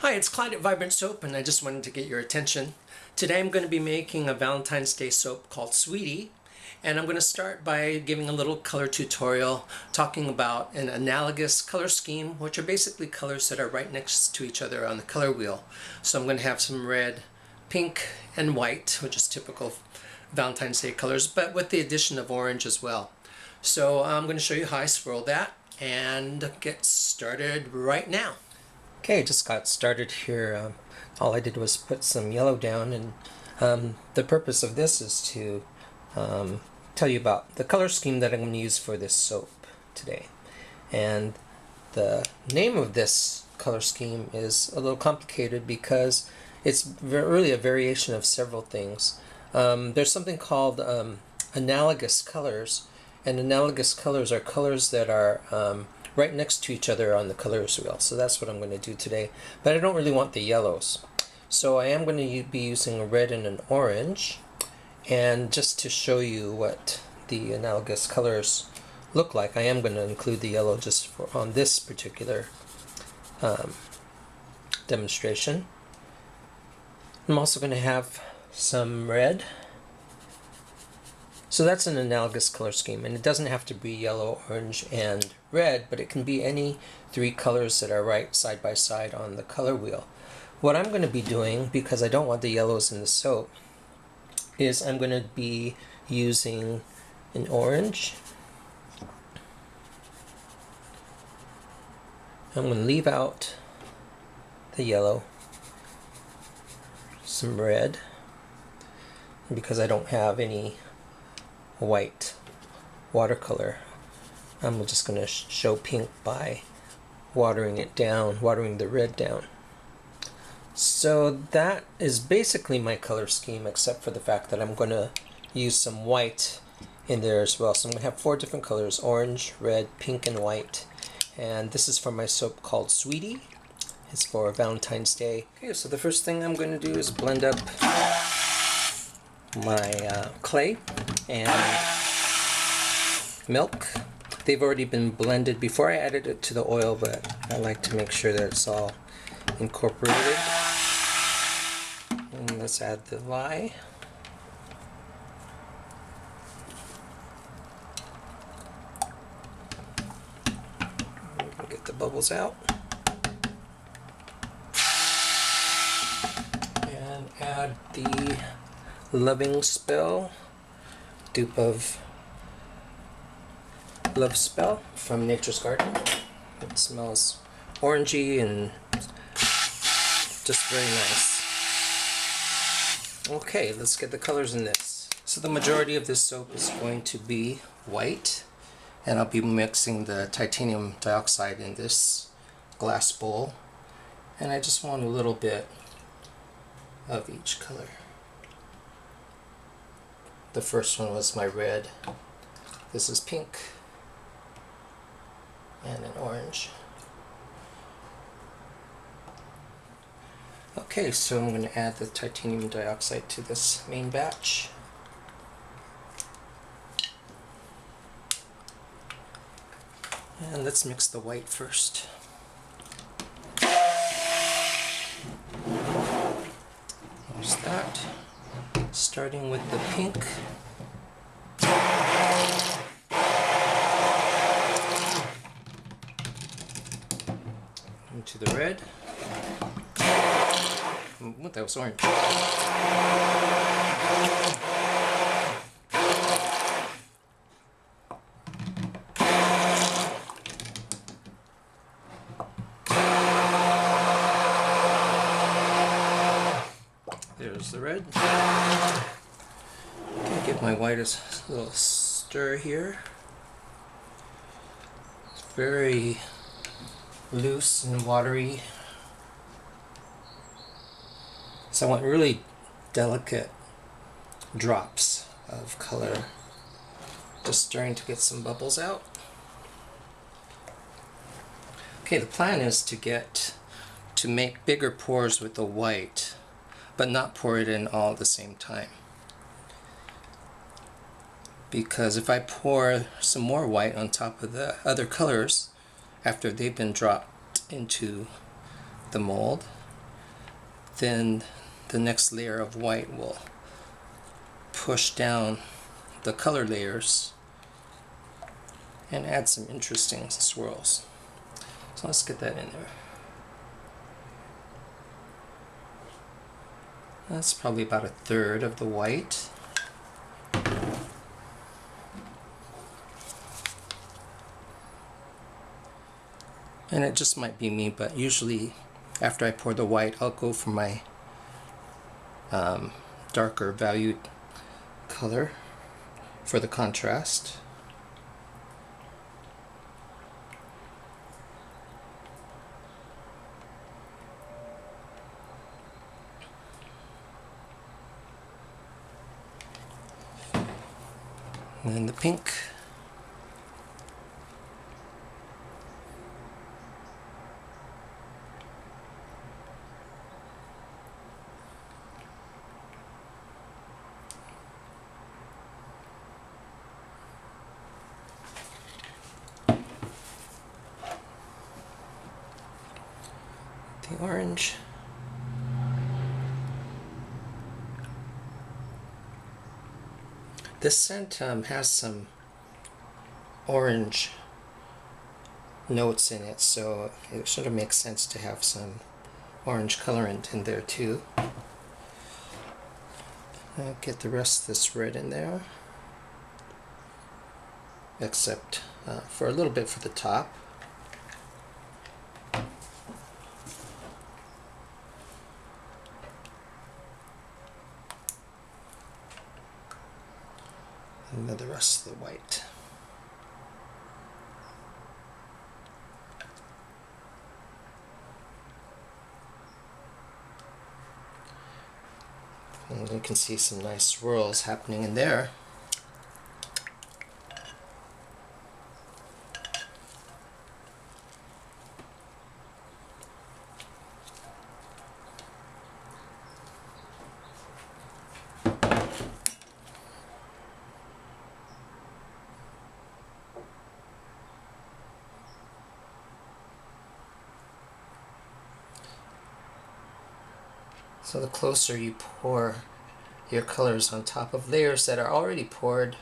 Hi, it's Clyde at Vibrant Soap, and I just wanted to get your attention. Today I'm going to be making a Valentine's Day soap called Sweetie, and I'm going to start by giving a little color tutorial talking about an analogous color scheme, which are basically colors that are right next to each other on the color wheel. So I'm going to have some red, pink, and white, which is typical Valentine's Day colors, but with the addition of orange as well. So I'm going to show you how I swirl that and get started right now. Okay, just got started here. All I did was put some yellow down, and the purpose of this is to tell you about the color scheme that I'm going to use for this soap today. And the name of this color scheme is a little complicated because it's really a variation of several things. There's something called analogous colors, and analogous colors are colors that are right next to each other on the colors wheel. So that's what I'm going to do today. But I don't really want the yellows. So I am going to be using a red and an orange. And just to show you what the analogous colors look like, I am going to include the yellow just on this particular demonstration. I'm also going to have some red. So that's an analogous color scheme, and it doesn't have to be yellow, orange, and red, but it can be any three colors that are right side by side on the color wheel. What I'm going to be doing, because I don't want the yellows in the soap, is I'm going to be using an orange. I'm going to leave out the yellow, some red, because I don't have any white watercolor. I'm just going to show pink by watering it down, watering the red down. So that is basically my color scheme, except for the fact that I'm going to use some white in there as well. So I'm going to have four different colors: orange, red, pink, and white. And this is for my soap called Sweetie. It's for Valentine's Day. Okay, so the first thing I'm going to do is blend up my clay and milk. They've already been blended before I added it to the oil, but I like to make sure that it's all incorporated. And let's add the lye. Get the bubbles out. And add the Loving Spell, dupe of Love Spell from Nature's Garden. It smells orangey and just very nice. Okay, let's get the colors in this. So the majority of this soap is going to be white, and I'll be mixing the titanium dioxide in this glass bowl, and I just want a little bit of each color. The first one was my red. This is pink and an orange. Okay, so I'm going to add the titanium dioxide to this main batch. And let's mix the white first. There's that. Starting with the pink. Into the red. What, that was orange. There's the red. Okay, give my white a little stir here. It's very loose and watery. So I want really delicate drops of color. Just stirring to get some bubbles out. Okay, the plan is to make bigger pours with the white, but not pour it in all at the same time. Because if I pour some more white on top of the other colors after they've been dropped into the mold, then the next layer of white will push down the color layers and add some interesting swirls. So let's get that in there. That's probably about a third of the white. And it just might be me, but usually after I pour the white, I'll go for my darker valued color for the contrast. And then the pink. The orange. This scent has some orange notes in it, so it sort of makes sense to have some orange colorant in there too. I'll get the rest of this red in there, except for a little bit for the top. And then the rest of the white. And you can see some nice swirls happening in there. So the closer you pour your colors on top of layers that are already poured,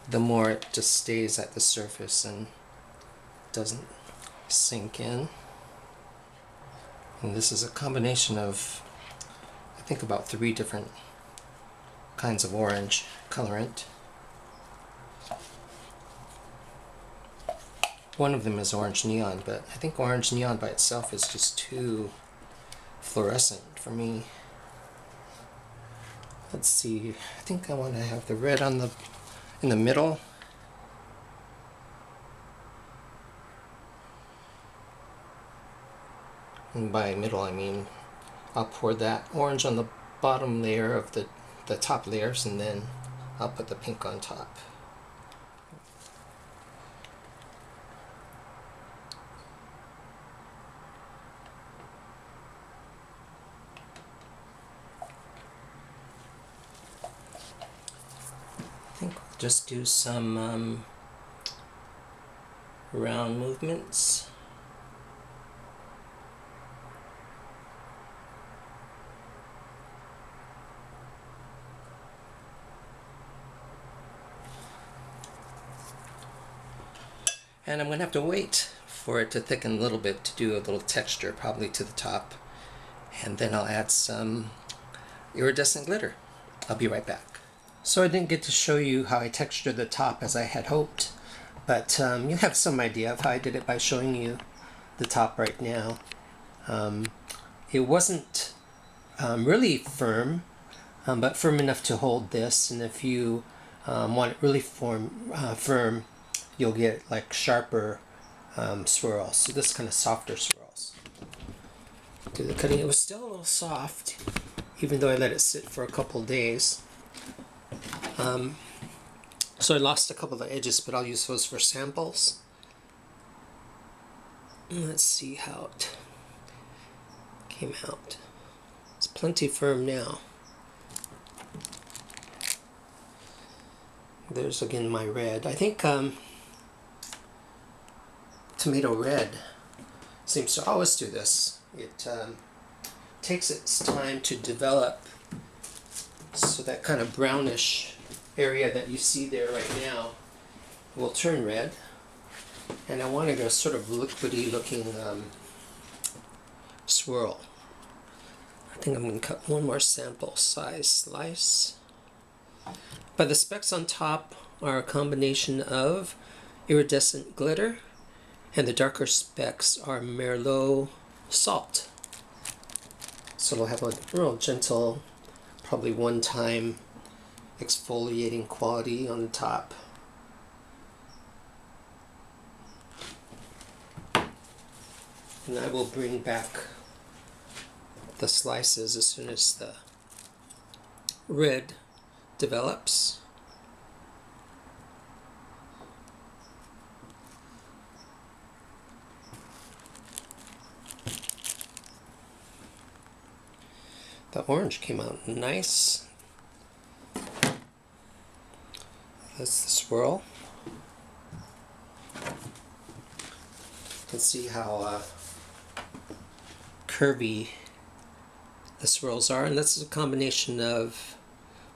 the more it just stays at the surface and doesn't sink in. And this is a combination of, I think, about 3 different kinds of orange colorant. One of them is orange neon, but I think orange neon by itself is just too fluorescent for me. Let's see, I think I want to have the red on in the middle. And by middle I mean I'll pour that orange on the bottom layer of the top layers, and then I'll put the pink on top. I think we'll just do some round movements. And I'm going to have to wait for it to thicken a little bit to do a little texture, probably to the top. And then I'll add some iridescent glitter. I'll be right back. So I didn't get to show you how I textured the top as I had hoped, but you have some idea of how I did it by showing you the top right now. It wasn't really firm, but firm enough to hold this, and if you want it really firm, you'll get like sharper swirls. So this kind of softer swirls. Do the cutting. It was still a little soft, even though I let it sit for a couple days. So I lost a couple of edges, but I'll use those for samples. Let's see how it came out. It's plenty firm now. There's again my red. I think tomato red seems to always do this. It takes its time to develop. So that kind of brownish area that you see there right now will turn red. And I wanted a sort of liquidy looking swirl. I think I'm going to cut one more sample size slice. But the specks on top are a combination of iridescent glitter, and the darker specks are Merlot salt. So it'll have a real gentle, probably one-time exfoliating quality on the top. And I will bring back the slices as soon as the red develops. The orange came out nice. That's the swirl. You can see how curvy the swirls are, and that's a combination of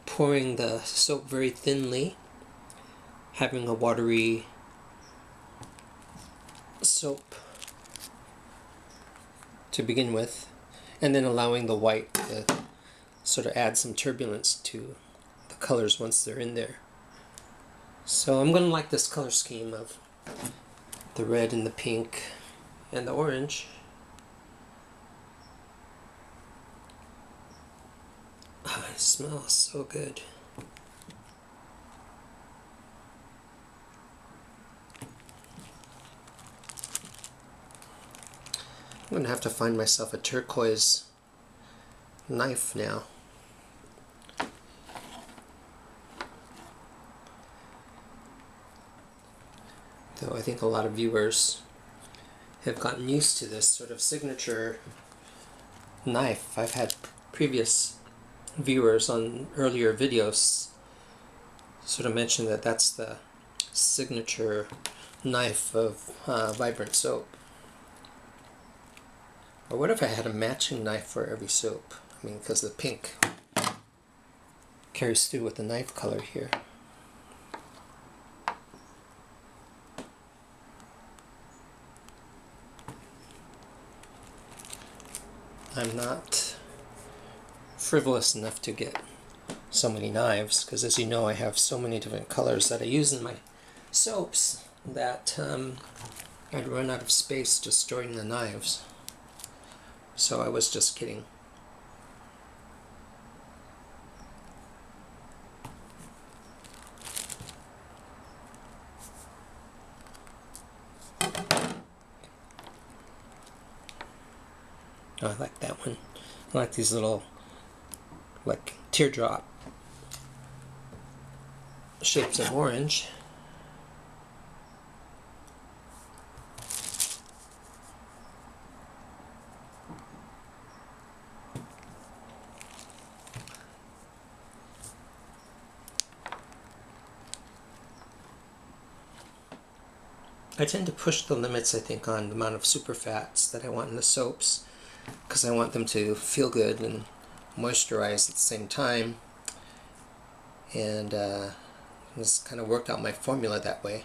pouring the soap very thinly, having a watery soap to begin with, and then allowing the white to sort of add some turbulence to the colors once they're in there. So I'm going to like this color scheme of the red and the pink and the orange. Oh, it smells so good. I'm going to have to find myself a turquoise knife now. Though I think a lot of viewers have gotten used to this sort of signature knife. I've had previous viewers on earlier videos sort of mention that that's the signature knife of Vibrant soap. Or what if I had a matching knife for every soap? I mean, because the pink carries through with the knife color here. I'm not frivolous enough to get so many knives, because as you know, I have so many different colors that I use in my soaps that I'd run out of space just storing the knives. So I was just kidding. Oh, I like that one. I like these little, like, teardrop shapes of orange. I tend to push the limits, I think, on the amount of superfats that I want in the soaps, because I want them to feel good and moisturize at the same time. And this kind of worked out my formula that way.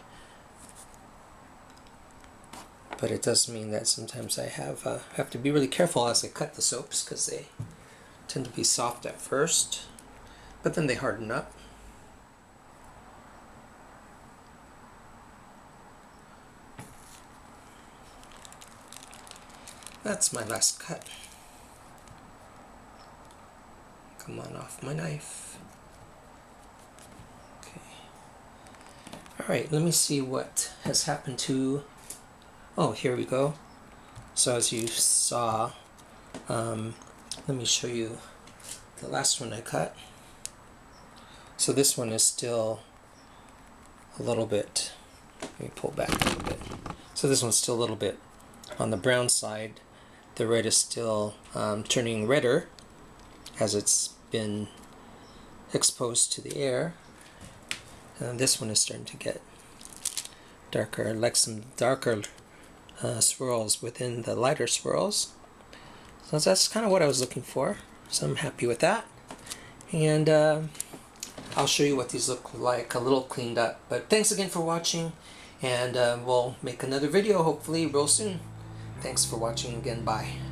But it does mean that sometimes I have to be really careful as I cut the soaps, because they tend to be soft at first, but then they harden up. That's my last cut. Come on off my knife. Okay. Alright, let me see what has happened to... Oh, here we go. So as you saw, let me show you the last one I cut. So this one is still a little bit... Let me pull back a little bit. So this one's still a little bit on the brown side. The red is still turning redder as it's been exposed to the air. And this one is starting to get darker, like some darker swirls within the lighter swirls. So that's kind of what I was looking for. So I'm happy with that. And I'll show you what these look like a little cleaned up. But thanks again for watching, and we'll make another video hopefully real soon. Thanks for watching again. Bye.